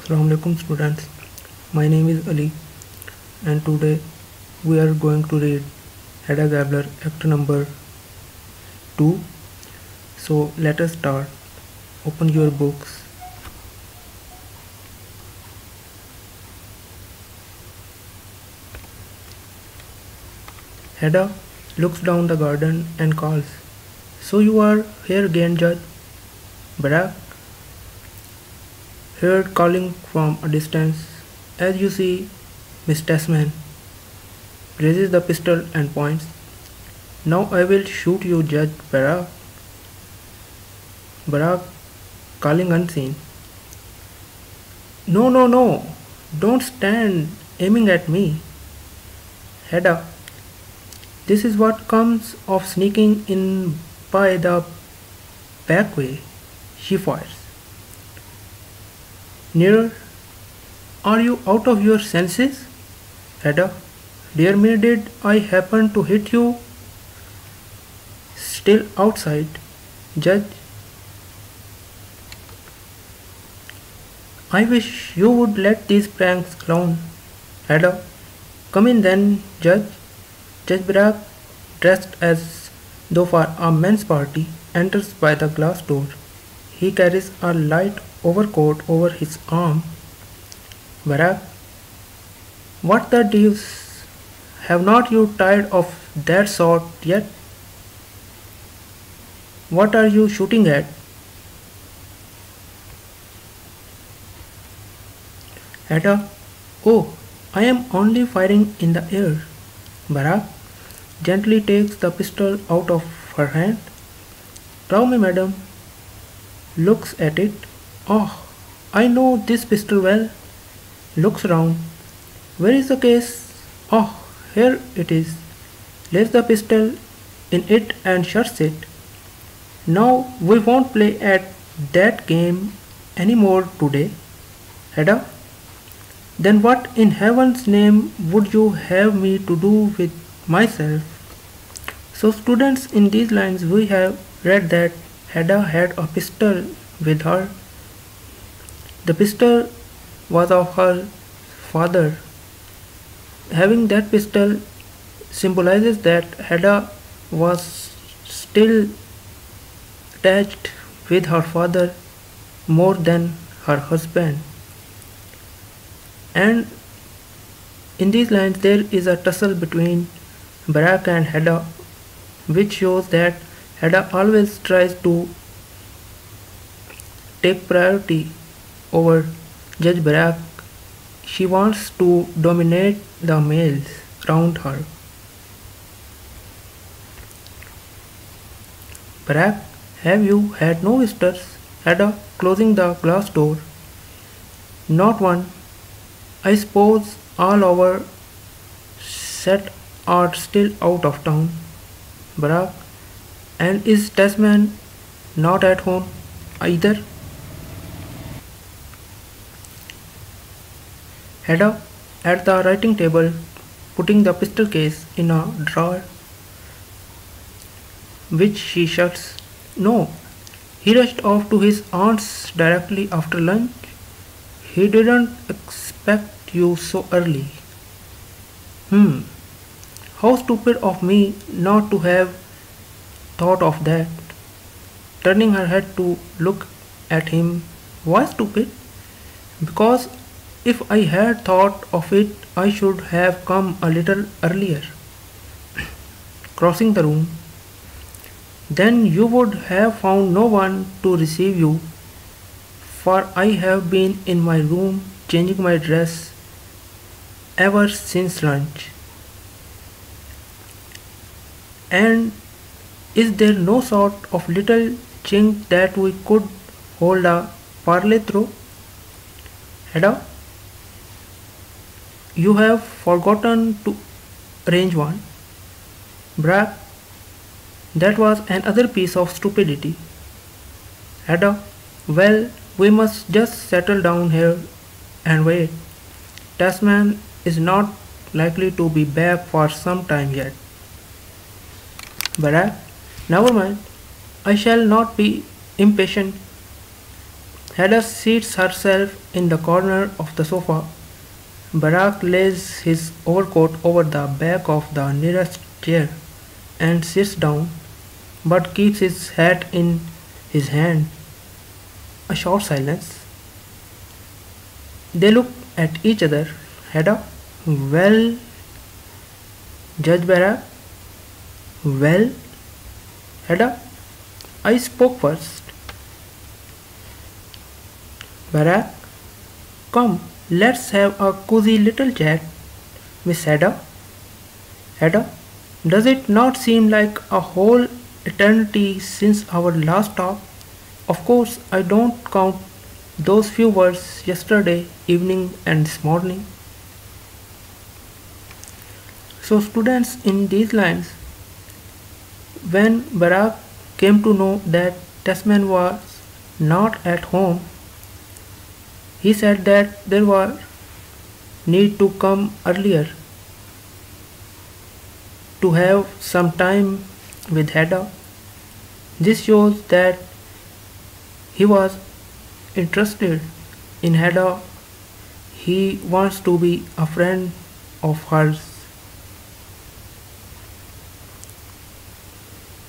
Assalamu alaikum students. My name is Ali and today we are going to read Hedda Gabler Act number 2. So let us start. Open your books. Hedda looks down the garden and calls. So you are here again, Judge? Barak heard calling from a distance. As you see, Miss Tasman raises the pistol and points. Now I will shoot you, Judge Barak. Barak calling unseen. No, no, no. Don't stand aiming at me. Hedda, this is what comes of sneaking in by the back way. She fires. Nearer. Are you out of your senses? Hedda, dear me, did I happen to hit you? Still outside. Judge, I wish you would let these pranks alone. Hedda, come in then, Judge. Judge Barak, dressed as though for a men's party, enters by the glass door. He carries a light overcoat over his arm. Barak, what the deuce? Have not you tired of that sort yet? What are you shooting at? Hedda, oh, I am only firing in the air. Barak gently takes the pistol out of her hand. Allow me, madam. Looks at it. Oh, I know this pistol well. Looks round. Where is the case? Oh, here it is. Lays the pistol in it and shuts it. Now we won't play at that game anymore today. Hedda, then what in heaven's name would you have me to do with myself? So students, in these lines we have read that Hedda had a pistol with her. The pistol was of her father. Having that pistol symbolizes that Hedda was still attached with her father more than her husband. And in these lines there is a tussle between Barak and Hedda, which shows that Hedda always tries to take priority over Judge Barak. She wants to dominate the males around her. Barak, have you had no visitors? Hedda, closing the glass door. Not one. I suppose all our set are still out of town. Barak, and is Tasman not at home either? Hedda, at the writing table, putting the pistol case in a drawer, which she shuts. No, he rushed off to his aunt's directly after lunch. He didn't expect you so early. How stupid of me not to have thought of that. Turning her head to look at him. Why stupid? Because if I had thought of it, I should have come a little earlier. Crossing the room. Then you would have found no one to receive you, for I have been in my room changing my dress ever since lunch. And is there no sort of little chink that we could hold a parley through? Hedda, you have forgotten to arrange one. Barak, that was another piece of stupidity. Hedda, well, we must just settle down here and wait. Tasman is not likely to be back for some time yet. Barak, never mind. I shall not be impatient. Hedda seats herself in the corner of the sofa. Barak lays his overcoat over the back of the nearest chair and sits down, but keeps his hat in his hand. A short silence. They look at each other. Hedda, well, Judge Barak, well, Hedda, I spoke first. Barak, come, let's have a cozy little chat. Miss Hedda, Hedda, does it not seem like a whole eternity since our last talk? Of course, I don't count those few words yesterday evening and this morning. So, students, in these lines, when Barak came to know that Tasman was not at home, he said that there was need to come earlier to have some time with Hedda. This shows that he was interested in Hedda. He wants to be a friend of hers.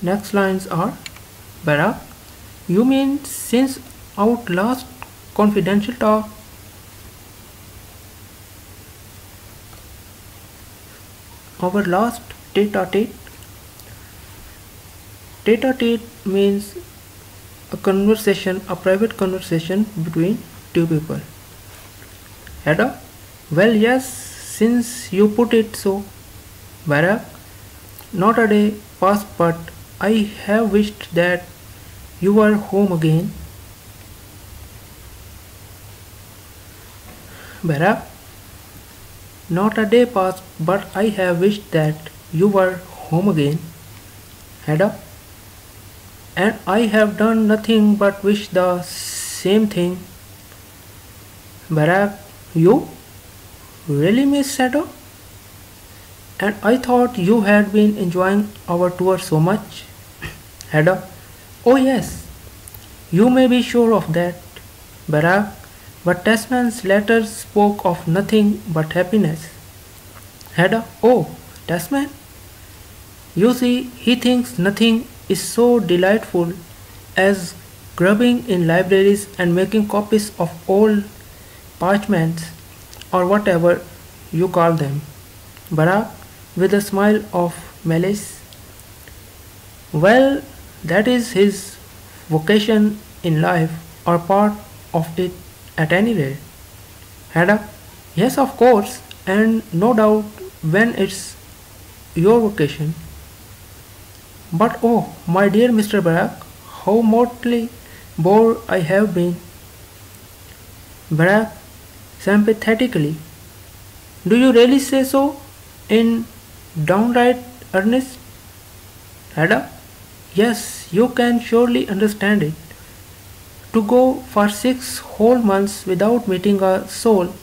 Next lines are, Barak, you mean since our last confidential talk? Our last tete-a-tete? Tete-a-tete means a conversation, a private conversation between two people. Hedda, well, yes, since you put it so. Barak, not a day passed but I have wished that you were home again. Barak, not a day passed but I have wished that you were home again. Hedda, and I have done nothing but wish the same thing. Barak, you? Really, Miss Hedda? And I thought you had been enjoying our tour so much. Hedda, oh yes, you may be sure of that. Barak, but Tasman's letter spoke of nothing but happiness. Hedda, oh, Tasman? You see, he thinks nothing is so delightful as grubbing in libraries and making copies of old parchments or whatever you call them. Barak, with a smile of malice. Well, that is his vocation in life, or part of it at any rate. Hedda, yes, of course, and no doubt when it's your vocation. But oh, my dear Mr. Barak, how mortally bored I have been. Barak, sympathetically, do you really say so? In downright earnest? Hedda, yes, you can surely understand it. To go for 6 whole months without meeting a soul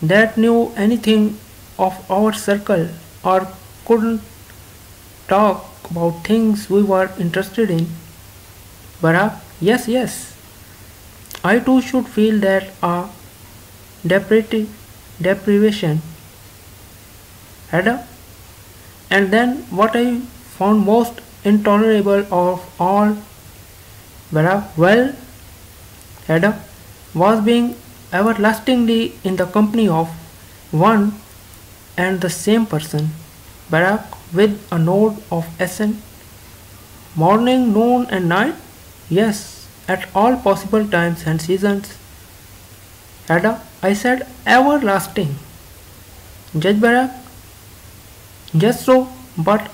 that knew anything of our circle or couldn't talk about things we were interested in. Barak, yes, yes. I too should feel that a deprivation. Hedda, and then what I found most intolerable of all, Barak, well, Hedda, was being everlastingly in the company of one and the same person. Barak, with a nod of assent. Morning, noon, and night? Yes, at all possible times and seasons. Hedda, I said everlasting. Judge Barak, just so, but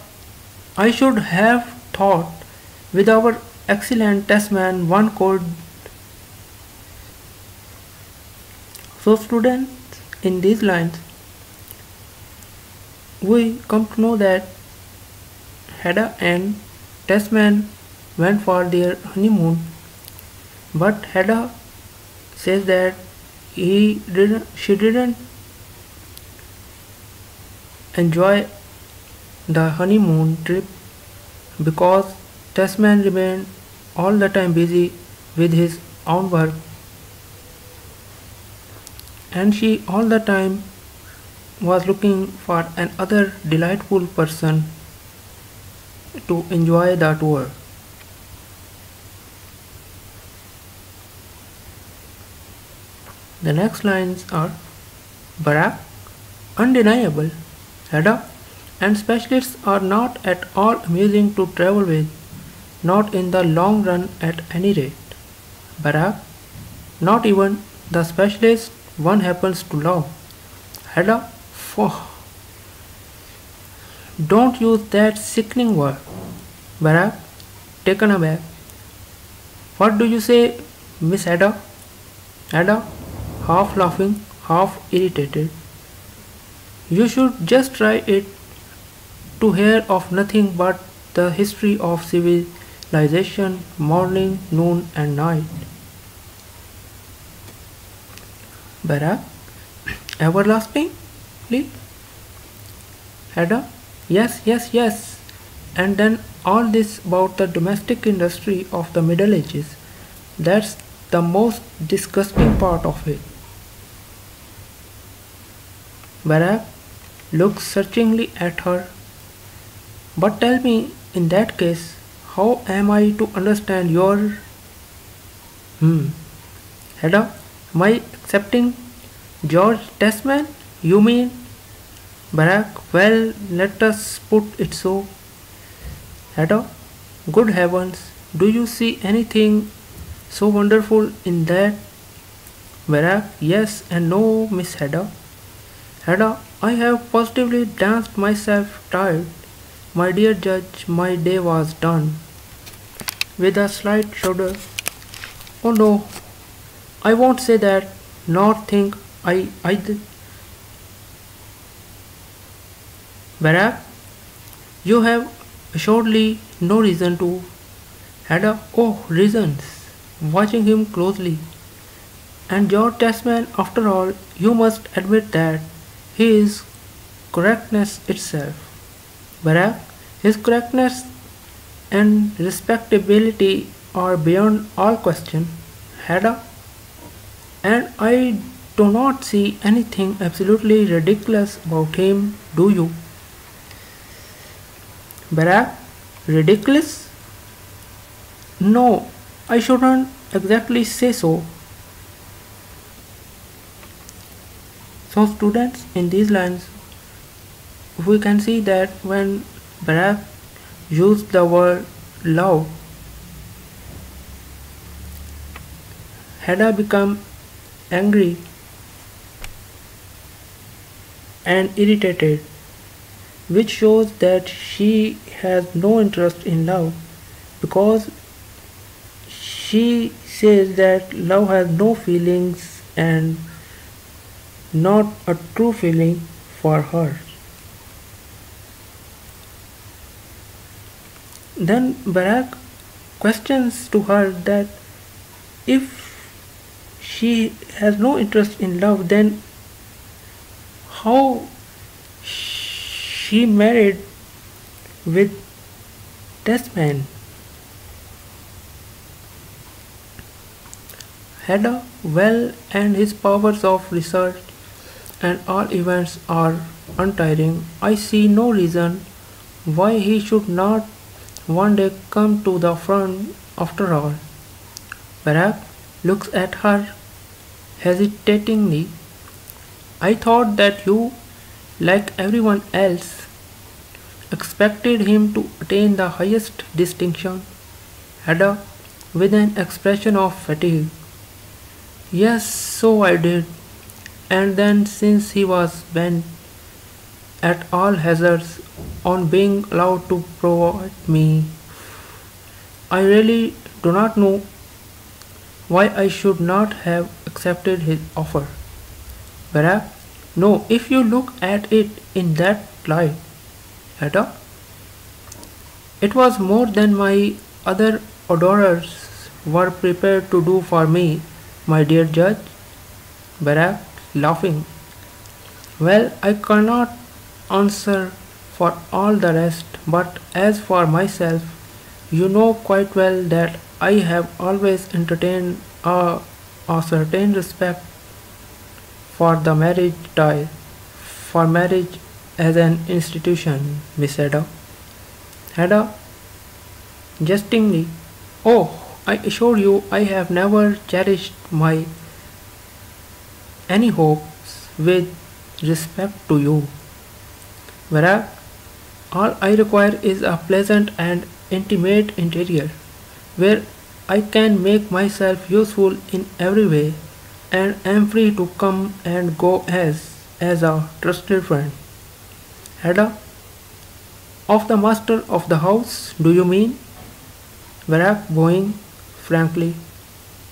I should have thought with our excellent Tasman one could. So, students, in these lines, we come to know that Hedda and Tasman went for their honeymoon, but Hedda says that she didn't enjoy the honeymoon trip because Tasman remained all the time busy with his own work, and she all the time was looking for another delightful person to enjoy the tour. The next lines are Barack, undeniable, Hedda, and specialists are not at all amusing to travel with, not in the long run at any rate. Barack, not even the specialist one happens to love. Hedda, phew, don't use that sickening word. Barack, taken aback. What do you say, Miss Ada? Ada, half laughing, half irritated. You should just try it to hear of nothing but the history of civilization, morning, noon, and night. Barack, everlastingly? Ada, yes, yes, yes. And then all this about the domestic industry of the Middle Ages. That's the most disgusting part of it. Barack looks searchingly at her. But tell me, in that case, how am I to understand your. Hmm. Hedda, am I accepting George Testman? You mean? Barack, well, let us put it so. Hedda, good heavens, do you see anything so wonderful in that? Barack, yes and no, Miss Hedda. Hedda, I have positively danced myself tired. My dear judge, my day was done. With a slight shudder. Oh no, I won't say that, nor think I did. Barack, you have assuredly no reason to. Hedda, oh, reasons. Watching him closely. And George Tasman, after all, you must admit that he is correctness itself. Barack, his correctness and respectability are beyond all question. Hedda, and I do not see anything absolutely ridiculous about him, do you? Barack, ridiculous? No, I shouldn't exactly say so. So, students, in these lines, we can see that when Barack used the word love, Hedda became angry and irritated, which shows that she has no interest in love because she says that love has no feelings and not a true feeling for her. Then Barack questions to her that if she has no interest in love, then how she married with this man. Hedda, well, and his powers of research and all events are untiring. I see no reason why he should not one day come to the front after all. Barack looks at her hesitatingly. I thought that you, like everyone else, expected him to attain the highest distinction. Hedda, with an expression of fatigue. Yes, so I did. And then, since he was bent at all hazards on being allowed to provide me, I really do not know why I should not have accepted his offer. Barack, no, if you look at it in that light, Hedda, it was more than my other adorers were prepared to do for me, my dear judge. Barack, laughing. Well, I cannot answer for all the rest, but as for myself, you know quite well that I have always entertained a, a certain respect for the marriage tie, for marriage as an institution, Miss Ada. Ada, jestingly, oh, I assure you I have never cherished my any hopes with respect to you. Whereas all I require is a pleasant and intimate interior where I can make myself useful in every way and am free to come and go as a trusted friend. Ada, of the master of the house, do you mean? Barak bowing frankly.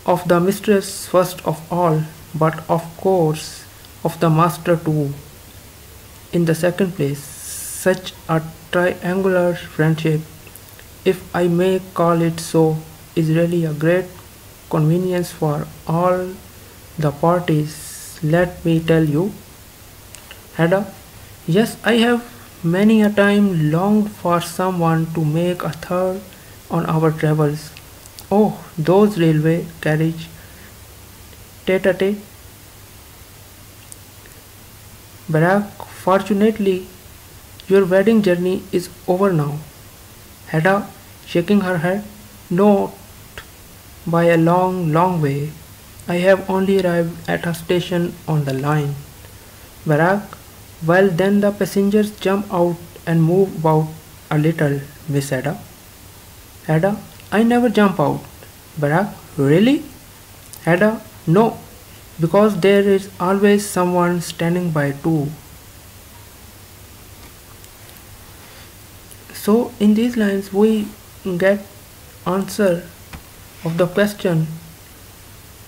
Of the mistress first of all, but of course of the master too. In the second place, such a triangular friendship, if I may call it so, is really a great convenience for all the parties. Let me tell you, Ada, yes, I have many a time longed for someone to make a third on our travels. Oh, those railway carriage tete-a-tete. Barack, fortunately, your wedding journey is over now. Hedda, shaking her head, no, by a long, long way. I have only arrived at a station on the line. Barack, well then the passengers jump out and move about a little, Miss Ada. Ada, I never jump out. Barack, really? Ada, no, because there is always someone standing by too. So in these lines we get answer of the question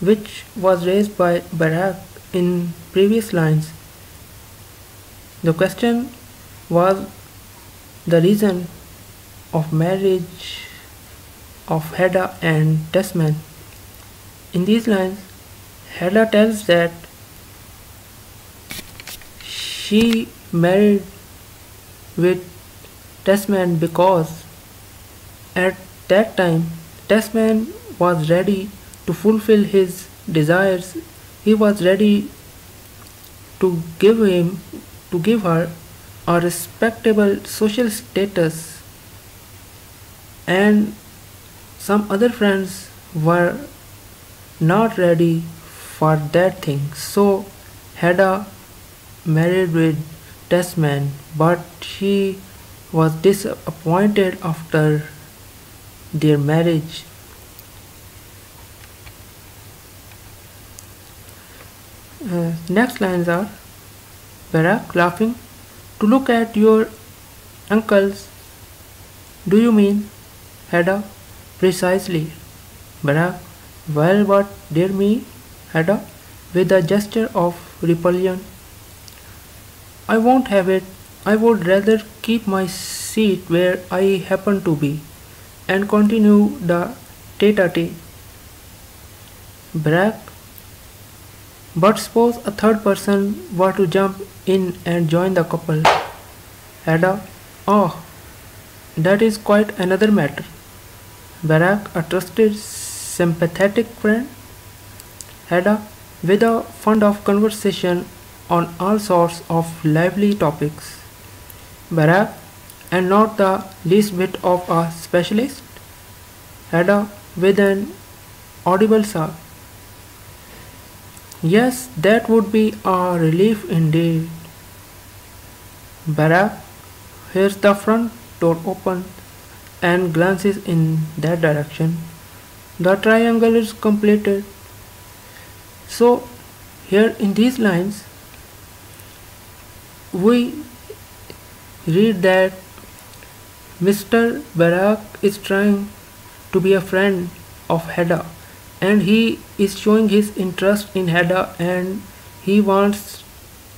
which was raised by Barack in previous lines. The question was the reason of marriage of Hedda and Desmond. In these lines, Hedda tells that she married with Desmond because at that time Desmond was ready to fulfill his desires. He was ready to give her a respectable social status, and some other friends were not ready for that thing. So Hedda married with Desmond, but she was disappointed after their marriage. Next lines are Barack laughing. To look at your uncles. Do you mean Hedda? Precisely. Barack. Well, but dear me, Hedda, with a gesture of repulsion. I won't have it. I would rather keep my seat where I happen to be and continue the tete-a-tete. Barack. But suppose a third person were to jump in and join the couple. Ada, oh, that is quite another matter. Barack, a trusted, sympathetic friend. Ada, with a fund of conversation on all sorts of lively topics. Barack, and not the least bit of a specialist. Ada, with an audible sigh. Yes, that would be a relief indeed. Barack hears the front door open and glances in that direction. The triangle is completed. So, here in these lines, we read that Mr. Barack is trying to be a friend of Hedda, and he is showing his interest in Hedda, and he wants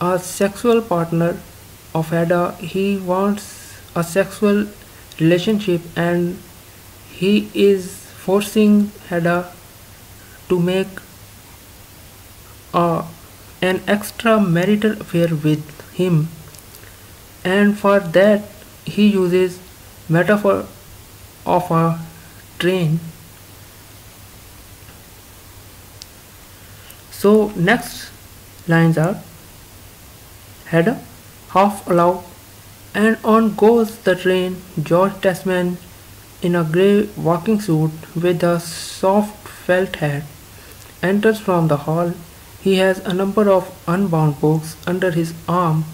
a sexual partner of Hedda. He wants a sexual relationship, and he is forcing Hedda to make a, an extramarital affair with him, and for that he uses metaphor of a train. So next lines are Hedda, half aloud, and on goes the train. George Tasman in a grey walking suit with a soft felt hat enters from the hall. He has a number of unbound books under his arm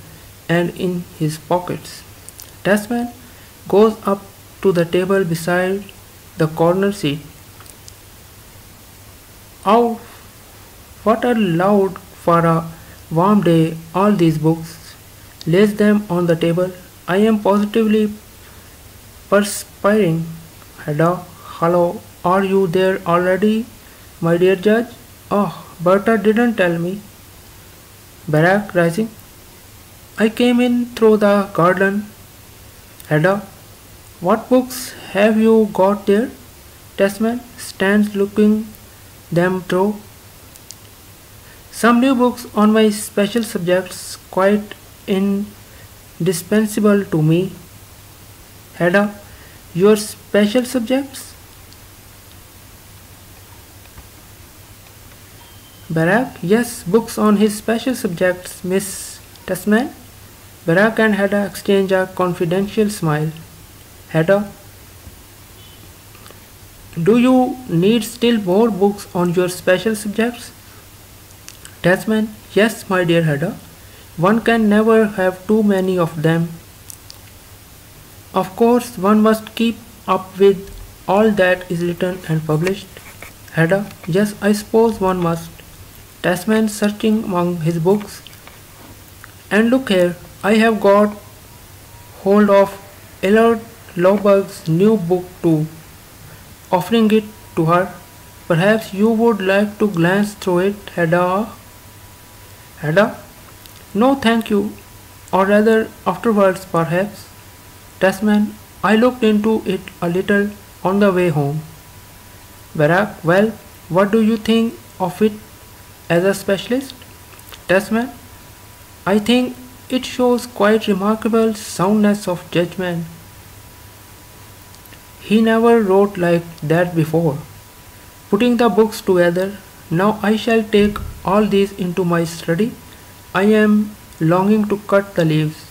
and in his pockets. Tasman goes up to the table beside the corner seat. Oh, what a loud for a warm day, all these books. Lays them on the table. I am positively perspiring. Hedda, hello, are you there already, my dear judge? Oh, Bertha didn't tell me. Barack rising. I came in through the garden. Hedda, what books have you got there? Tasman stands looking them through. Some new books on my special subjects, quite indispensable to me. Hedda, your special subjects? Barack, yes, books on his special subjects, Miss Tasman. Barack and Hedda exchange a confidential smile. Hedda, do you need still more books on your special subjects? Tasman, yes, my dear Hedda. One can never have too many of them. Of course, one must keep up with all that is written and published. Hedda, yes, I suppose one must. Tasman searching among his books. And look here, I have got hold of Elliot Louberg's new book too, offering it to her. Perhaps you would like to glance through it, Hedda. Hedda? No, thank you. Or rather, afterwards, perhaps. Tasman, I looked into it a little on the way home. Barack, well, what do you think of it as a specialist? Tasman, I think it shows quite remarkable soundness of judgment. He never wrote like that before. Putting the books together, now I shall take all these into my study. I am longing to cut the leaves.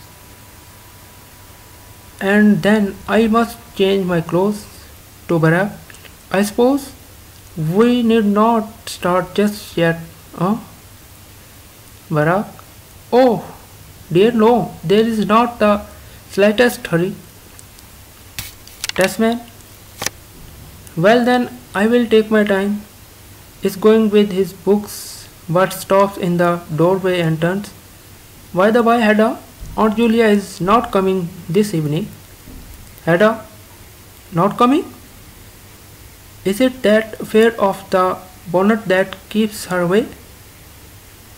And then I must change my clothes. To Barack, I suppose we need not start just yet, huh? Barack, oh dear no, there is not the slightest hurry. Tasman, well then I will take my time. Is going with his books but stops in the doorway and turns. By the by, Hedda, Aunt Julia is not coming this evening. Hedda, not coming? Is it that fear of the bonnet that keeps her away?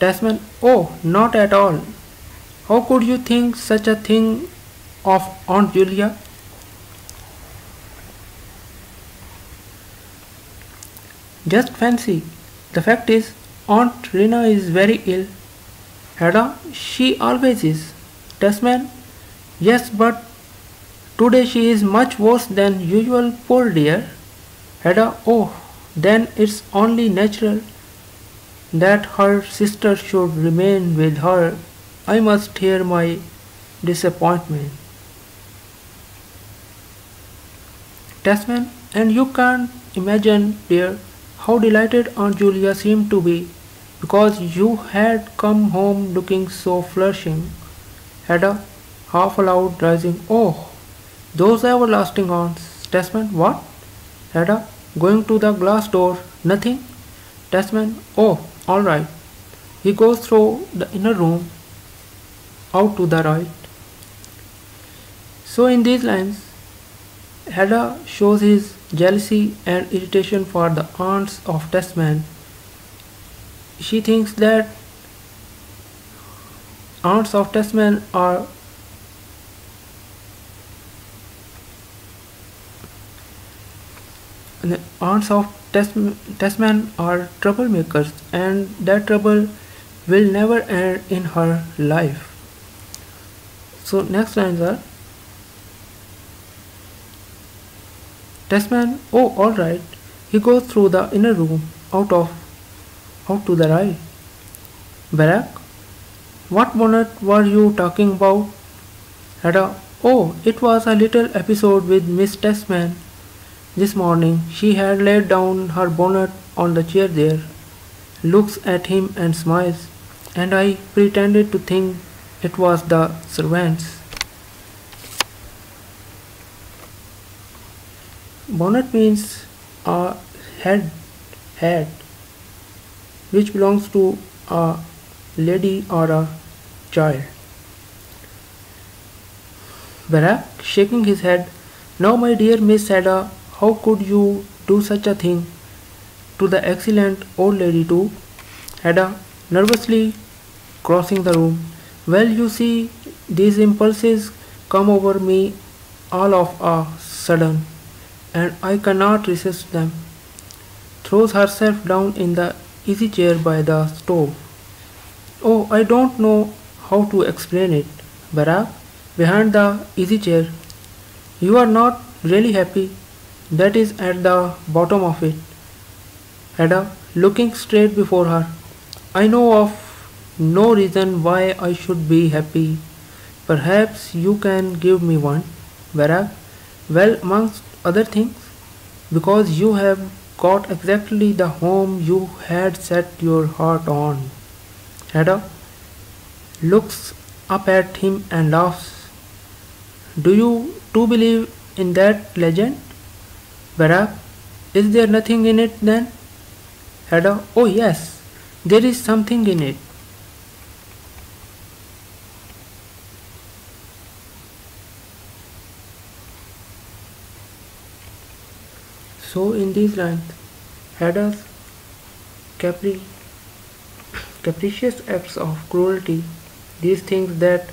Tasman, oh, not at all. How could you think such a thing of Aunt Julia? Just fancy. The fact is, Aunt Rena is very ill. Hedda, she always is. Tasman, yes, but today she is much worse than usual, poor dear. Hedda, oh, then it's only natural that her sister should remain with her. I must hear my disappointment. Tasman, and you can't imagine, dear, how delighted Aunt Julia seemed to be because you had come home looking so flourishing. Hedda, half aloud, rising, oh, those everlasting aunts. Tasman, what? Hedda, going to the glass door, nothing. Tasman, oh, all right. He goes through the inner room, out to the right. So in these lines, Hedda shows his jealousy and irritation for the aunts of Tasman. She thinks that aunts of Tasman are Tasman are troublemakers, and that trouble will never end in her life. So next lines are Tasman, oh, all right. He goes through the inner room, out to the right. Barack, what bonnet were you talking about? Ada, oh, it was a little episode with Miss Testman. This morning she had laid down her bonnet on the chair there, looks at him and smiles, and I pretended to think it was the servants. Bonnet means a head, hat, which belongs to a lady or a child. Barack, shaking his head, now, my dear Miss Ada, how could you do such a thing to the excellent old lady too? Ada, nervously crossing the room. Well, you see, these impulses come over me all of a sudden, and I cannot resist them. Throws herself down in the easy chair by the stove. Oh, I don't know how to explain it. Barack, behind the easy chair. You are not really happy. That is at the bottom of it. Ada, looking straight before her. I know of no reason why I should be happy. Perhaps you can give me one. Barack, well, amongst other things, because you have got exactly the home you had set your heart on. Ada looks up at him and laughs. Do you too believe in that legend? Barack, is there nothing in it then? Ada, oh yes, there is something in it. So in these lines, Ada's capri- capricious acts of cruelty, these things that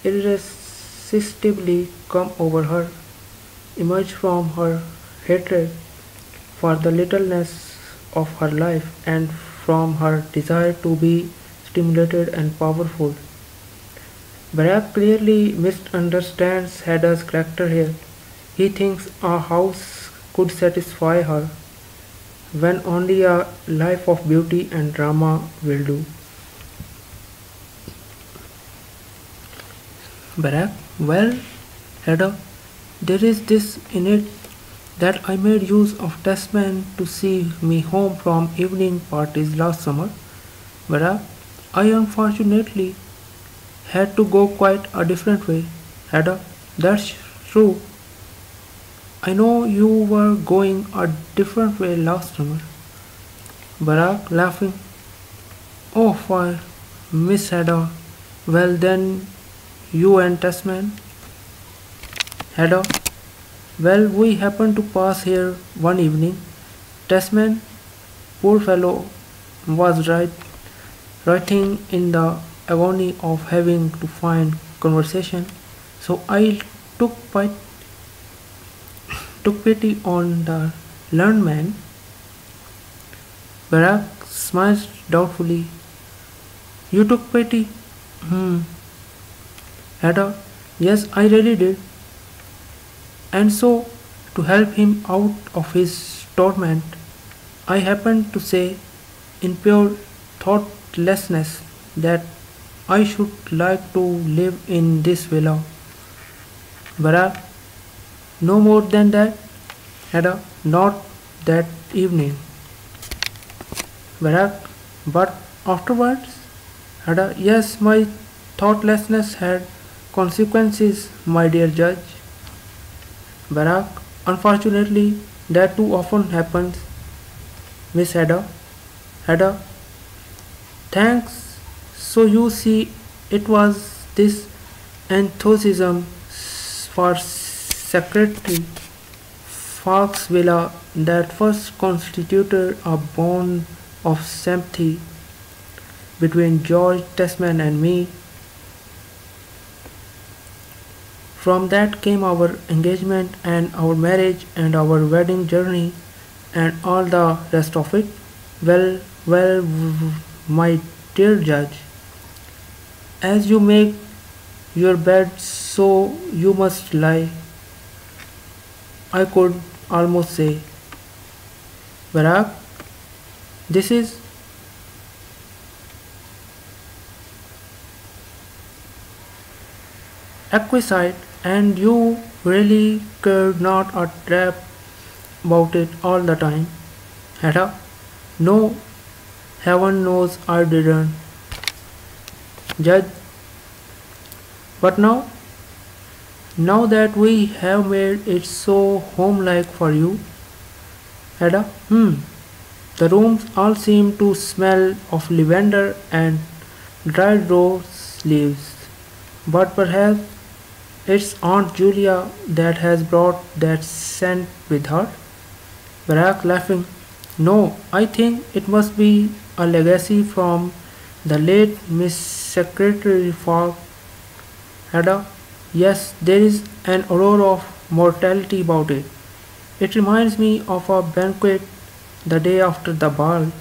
irresistibly come over her, emerge from her hatred for the littleness of her life and from her desire to be stimulated and powerful. Barack clearly misunderstands Hada's character here. He thinks a house could satisfy her when only a life of beauty and drama will do. Barack, well, Ada, there is this in it that I made use of Testman to see me home from evening parties last summer. Barack, I unfortunately had to go quite a different way. Ada, that's true. I know you were going a different way last summer. Barack, laughing. Oh, for Miss Ada. Well, then, you and Testman? Ada, well, we happened to pass here one evening. Testman, poor fellow, was writing in the agony of having to find conversation. So I took took pity on the learned man. Barack smiled doubtfully. You took pity? Hmm. Ada, yes, I really did. And so, to help him out of his torment, I happened to say, in pure thoughtlessness, that I should like to live in this villa. Barack, no more than that? Ada, not that evening. Barack, but afterwards? Ada, yes, my thoughtlessness had consequences, my dear judge. Barack, unfortunately, that too often happens. Miss Ada, Ada, thanks. So you see, it was this enthusiasm for Secretary Fox Villa that first constituted a bond of sympathy between George Testman and me. From that came our engagement and our marriage and our wedding journey and all the rest of it. Well, my dear judge, as you make your bed, so you must lie. I could almost say, Barack, this is exquisite, and you really cared not a rap about it all the time. Hedda, no, heaven knows I didn't. Judge, but now that we have made it so homelike for you, Hedda, the rooms all seem to smell of lavender and dried rose leaves. But perhaps it's Aunt Julia that has brought that scent with her. Barack laughing. No, I think it must be a legacy from the late Miss Secretary Fogg. Ada, yes, there is an aurora of mortality about it. It reminds me of a banquet the day after the ball.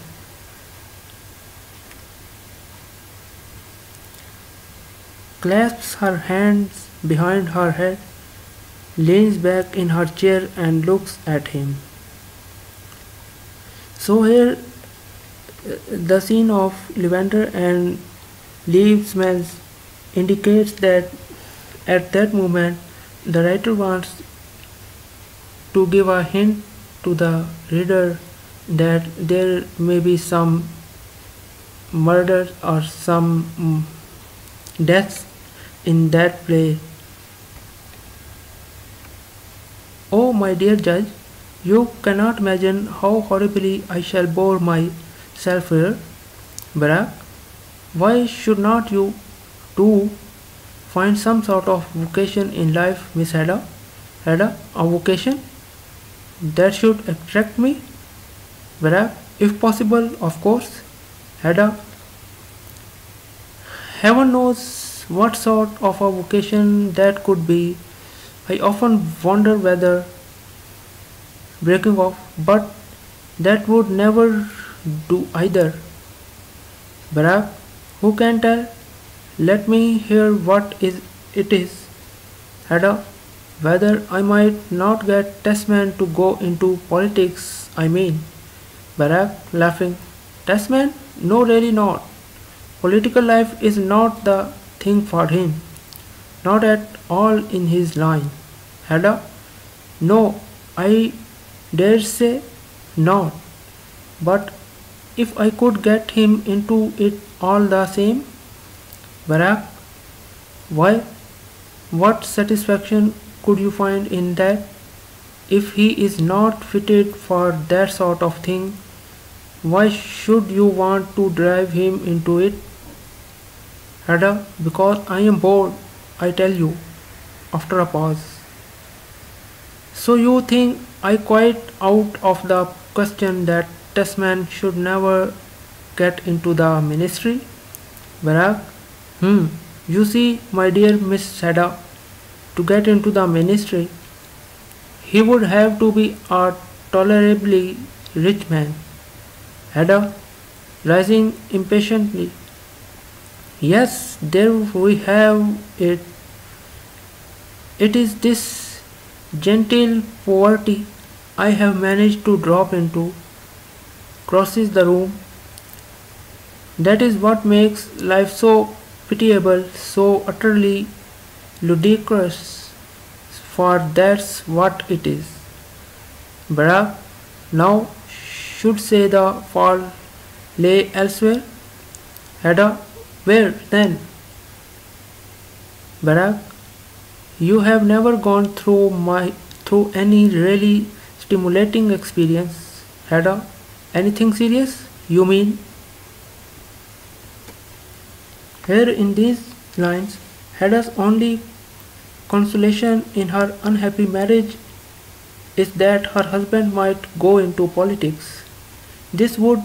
Clasps her hands behind her head, leans back in her chair and looks at him. So here the scene of lavender and leaf smells indicates that at that moment the writer wants to give a hint to the reader that there may be some murder or some deaths in that play. Oh, my dear judge, you cannot imagine how horribly I shall bore myself here. Barack, why should not you too find some sort of vocation in life, Miss Hedda? Hedda, a vocation? That should attract me? Barack, if possible, of course. Hedda, heaven knows what sort of a vocation that could be. I often wonder whether breaking off, but that would never do either. Barack, who can tell? Let me hear what is it is. Hedda, whether I might not get Testman to go into politics, I mean. Barack, laughing. Testman? No, really not. Political life is not the thing for him. Not at all in his line. Hedda? No, I dare say not. But if I could get him into it all the same. Barack, why? What satisfaction could you find in that? If he is not fitted for that sort of thing, why should you want to drive him into it? Hedda, because I am bored, I tell you, after a pause. So you think I quite out of the question that Testman should never get into the ministry? Barack, you see, my dear Miss Hedda, to get into the ministry, he would have to be a tolerably rich man. Hedda, rising impatiently. Yes, there we have it. It is this genteel poverty I have managed to drop into, crosses the room. That is what makes life so pitiable, so utterly ludicrous, for that's what it is. Barack now should say the fault lay elsewhere. Hedda, where then? Barack, you have never gone through any really stimulating experience. Hedda, anything serious? You mean? Here in these lines, Hedda's only consolation in her unhappy marriage is that her husband might go into politics. This would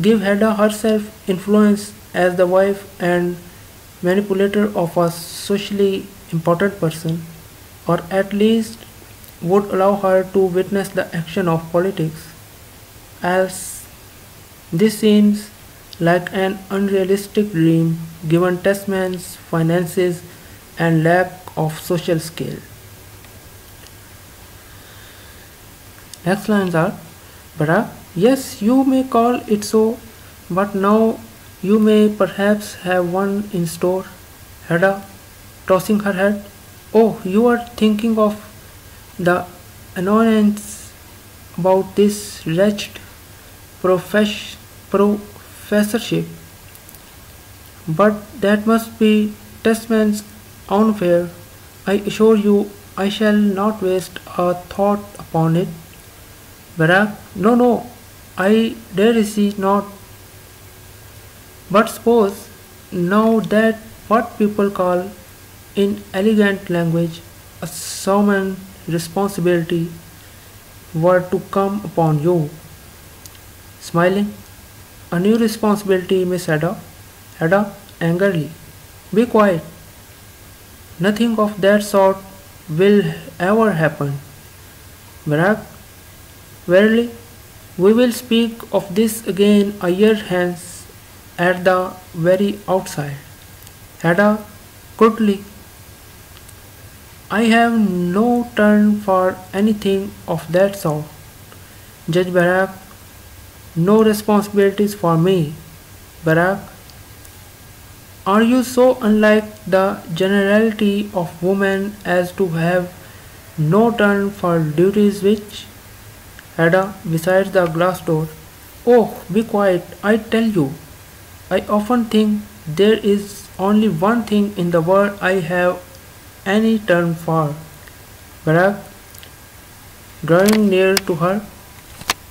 give Hedda herself influence as the wife and manipulator of a socially important person, or at least would allow her to witness the action of politics. Else, this seems like an unrealistic dream given Testman's finances and lack of social skill. Next lines are, Barack, yes, you may call it so, but now you may perhaps have one in store. Hedda, tossing her head. Oh, you are thinking of the annoyance about this wretched professorship. But that must be Testman's unfair. I assure you I shall not waste a thought upon it. Barak, no, no, I dare see not. But suppose now that what people call in elegant language a solemn responsibility were to come upon you. Smiling, a new responsibility, Miss Ada. Ada, angrily. Be quiet. Nothing of that sort will ever happen. Barak, verily, we will speak of this again a year hence at the very outside. Ada, crudely, I have no turn for anything of that sort. Judge Barak, no responsibilities for me. Barak, are you so unlike the generality of women as to have no turn for duties which? Ada, besides the glass door. Oh, be quiet, I tell you. I often think there is only one thing in the world I have any turn for. Barak, drawing near to her.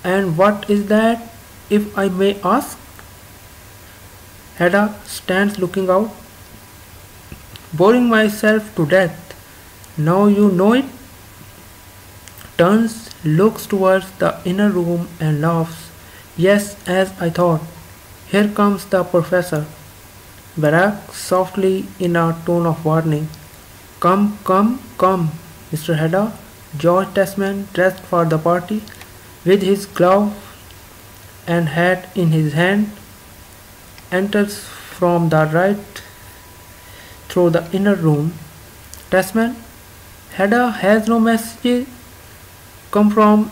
And what is that, if I may ask? Ada stands looking out. Boring myself to death. Now you know it. Turns, looks towards the inner room and laughs. Yes, as I thought. Here comes the professor. Barak softly in a tone of warning. Come, come, come, Mr. Hedda. George Testman, dressed for the party, with his glove and hat in his hand, enters from the right through the inner room. Testman, Hedda has no message come from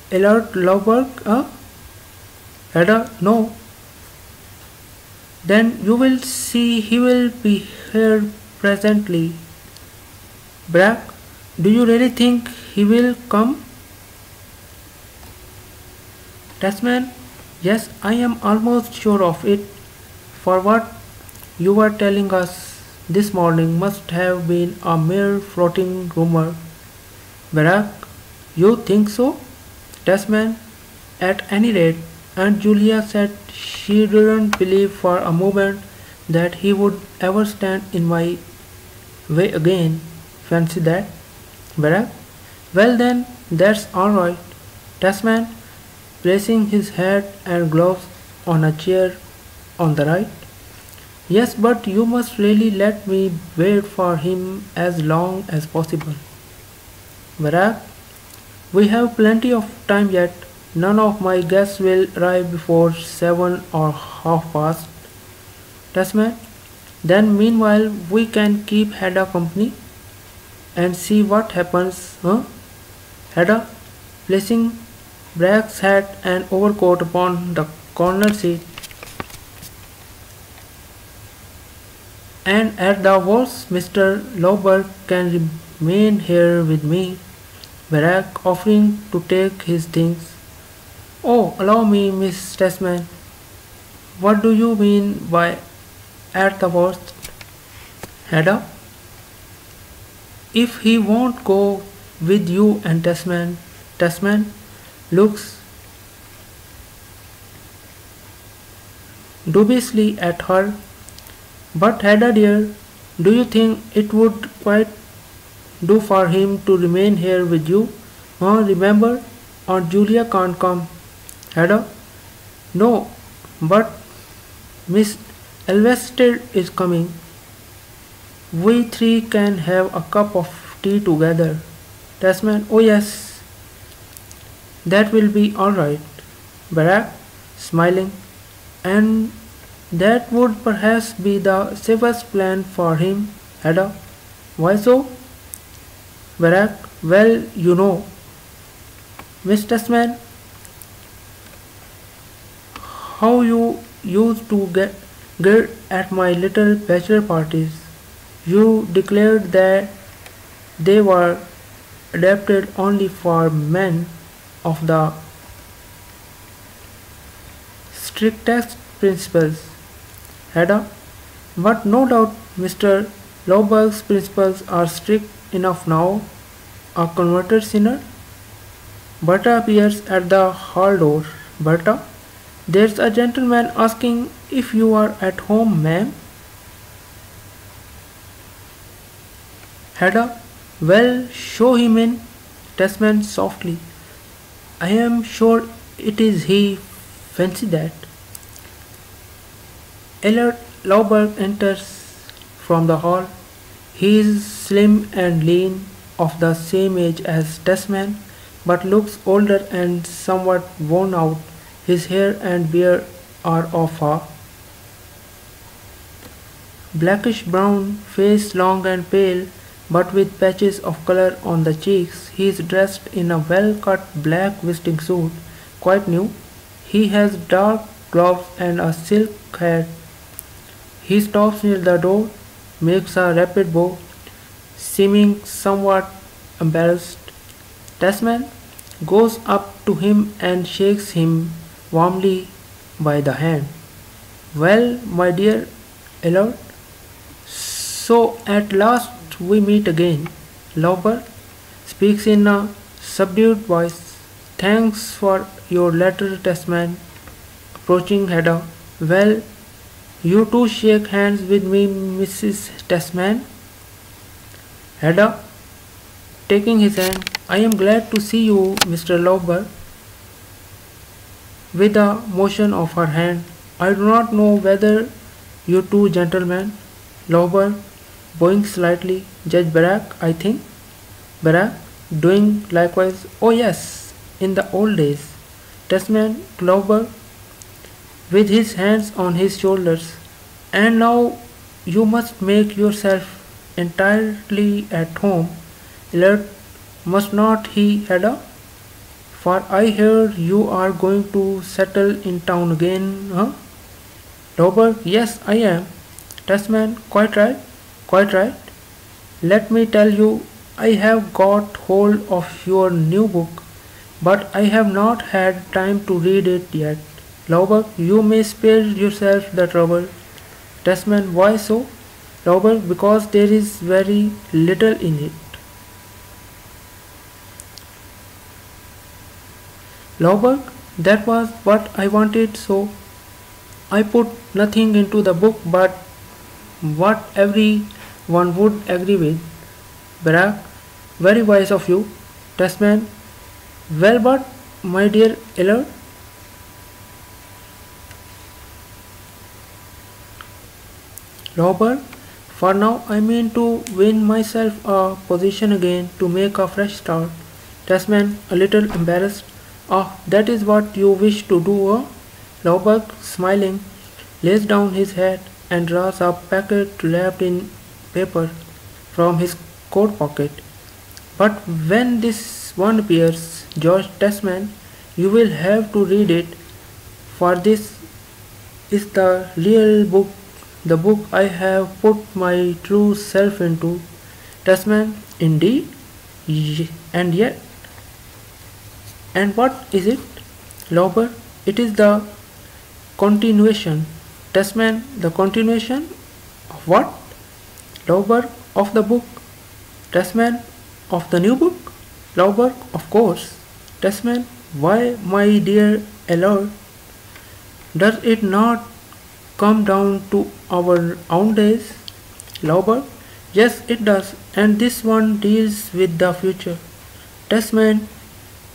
Elert Lauberg, Hedda, no. Then you will see he will be here presently. Barak, do you really think he will come? Testman, yes, I am almost sure of it, for what you were telling us this morning must have been a mere floating rumor. Barak, you think so? Testman, at any rate, Aunt Julia said she didn't believe for a moment that he would ever stand in my way again. Fancy that, Barak? Well then, that's all right. Testman, placing his hat and gloves on a chair on the right. Yes, but you must really let me wait for him as long as possible. Barak, we have plenty of time yet. None of my guests will arrive before 7 or half past. Testman, then meanwhile we can keep Hedda company and see what happens, huh? Hedda, placing Barak's hat and overcoat upon the corner seat, and at the worst Mr. Lauber can remain here with me. Barak offering to take his things. Oh, allow me, Miss Testman. What do you mean by at the worst? Hedda, if he won't go with you and Testman looks dubiously at her. But Hedda dear, do you think it would quite do for him to remain here with you? Remember, Aunt Julia can't come. Hedda, no, but Miss Elvested is coming. We three can have a cup of tea together. Testman, oh yes, that will be all right. Barak, smiling, and that would perhaps be the safest plan for him. Hedda, why so? Barak, well, you know, Miss Testman, how you used to get at my little bachelor parties. You declared that they were adapted only for men of the strictest principles, Ada. But no doubt Mr. Louberg's principles are strict enough now. A converted sinner? Berta appears at the hall door. Berta, there's a gentleman asking if you are at home, ma'am. Hedda, well, show him in. Testament softly. I am sure it is he. Fancy that. Elliot Lauberg enters from the hall. He is slim and lean, of the same age as Testman, but looks older and somewhat worn out. His hair and beard are of a blackish brown, face long and pale, but with patches of color on the cheeks. He is dressed in a well-cut black visiting suit, quite new. He has dark gloves and a silk hat. He stops near the door, makes a rapid bow, seeming somewhat embarrassed. Tasman goes up to him and shakes him warmly by the hand. Well, my dear Elliot, so at last we meet again. Lauber speaks in a subdued voice. Thanks for your letter, Tasman. Approaching Hedda. Well, you two shake hands with me, Mrs. Tasman. Hedda, taking his hand, I am glad to see you, Mr. Lauber. With a motion of her hand, I do not know whether you two gentlemen, Lauber, bowing slightly, Judge Barak, I think. Barak, doing likewise. Oh yes, in the old days. Tasman, Lauber, with his hands on his shoulders. And now you must make yourself entirely at home. Alert, must not he, Hedda? For I hear you are going to settle in town again, huh? Lauber, yes, I am. Tasman, quite right, quite right. Let me tell you, I have got hold of your new book, but I have not had time to read it yet. Lauber, you may spare yourself the trouble. Tasman, why so? Lauber, because there is very little in it. Lauber, that was what I wanted, so I put nothing into the book but what everyone would agree with. Barak, very wise of you. Tasman, well, but my dear Eller, Lauber, for now I mean to win myself a position again to make a fresh start. Tasman, a little embarrassed. Ah, that is what you wish to do, huh? Lauber, smiling, lays down his hat and draws a packet wrapped in paper from his coat pocket. But when this one appears, George Tasman, you will have to read it, for this is the real book, the book I have put my true self into. Tasman, indeed? And yet, and what is it? Lauber, it is the continuation. Tasman, the continuation of what? Lauber, of the book. Tasman, of the new book? Lauber, of course. Tasman, why, my dear Allard, does it not come down to our own days? Lauber, yes, it does, and this one deals with the future. Tasman,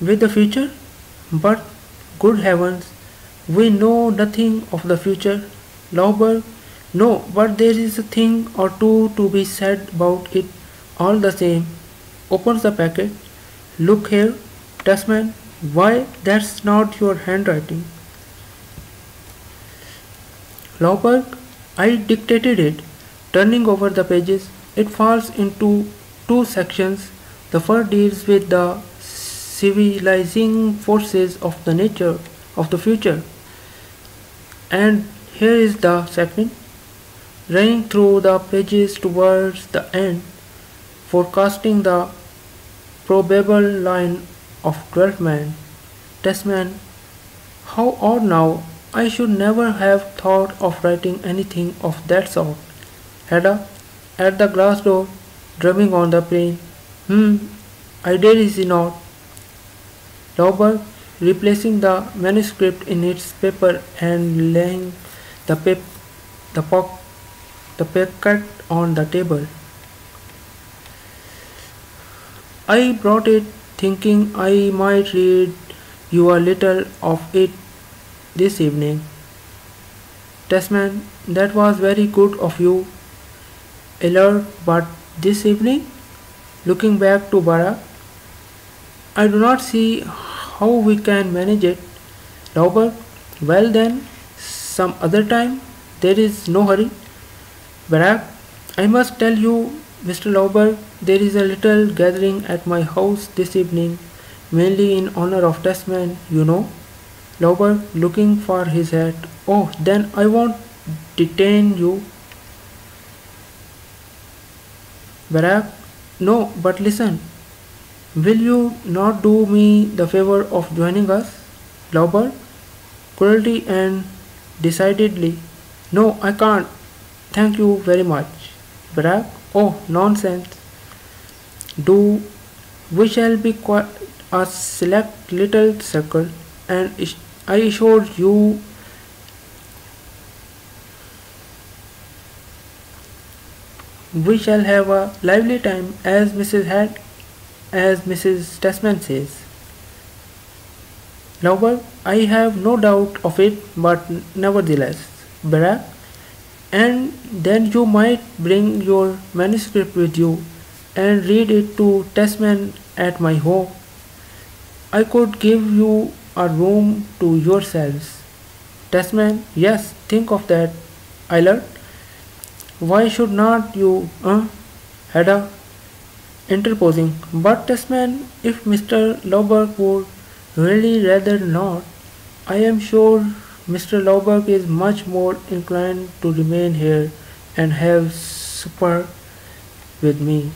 with the future? But, good heavens, we know nothing of the future. Lauber, no, but there is a thing or two to be said about it all the same. Opens the packet. Look here, Tasman, why, that's not your handwriting. Lauber, I dictated it. Turning over the pages, it falls into two sections. The first deals with the civilizing forces of the nature of the future, and here is the second. running through the pages towards the end, forecasting the probable line of 12 men. Testman, how odd now! I should never have thought of writing anything of that sort. Hedda, at the glass door, drumming on the pane. I dare is not. Lauber, replacing the manuscript in its paper and laying the, the, po- the packet on the table. I brought it thinking I might read you a little of it this evening. Testman, that was very good of you. Alert, but this evening? Looking back to Bara, I do not see how we can manage it. Lauber, well then, some other time. There is no hurry. Barak, I must tell you, Mr. Lauber, there is a little gathering at my house this evening, mainly in honor of Testman, you know. Lauber, looking for his hat. Oh, then I won't detain you. Barak, no, but listen. Will you not do me the favor of joining us? Lauber, cruelty and decidedly. No, I can't. Thank you very much. Barak, oh, nonsense. Do we shall be quite a select little circle, and I assure you we shall have a lively time, as Mrs. Testman says. Lauber, I have no doubt of it, but nevertheless, Barak, and then you might bring your manuscript with you and read it to Testman at my home. I could give you a room to yourselves. Testman, yes, think of that. Eilert, why should not you, Hedda, interposing. But Testman, if Mr. Lauberg would really rather not, I am sure Mr. Lauberg is much more inclined to remain here and have supper with me.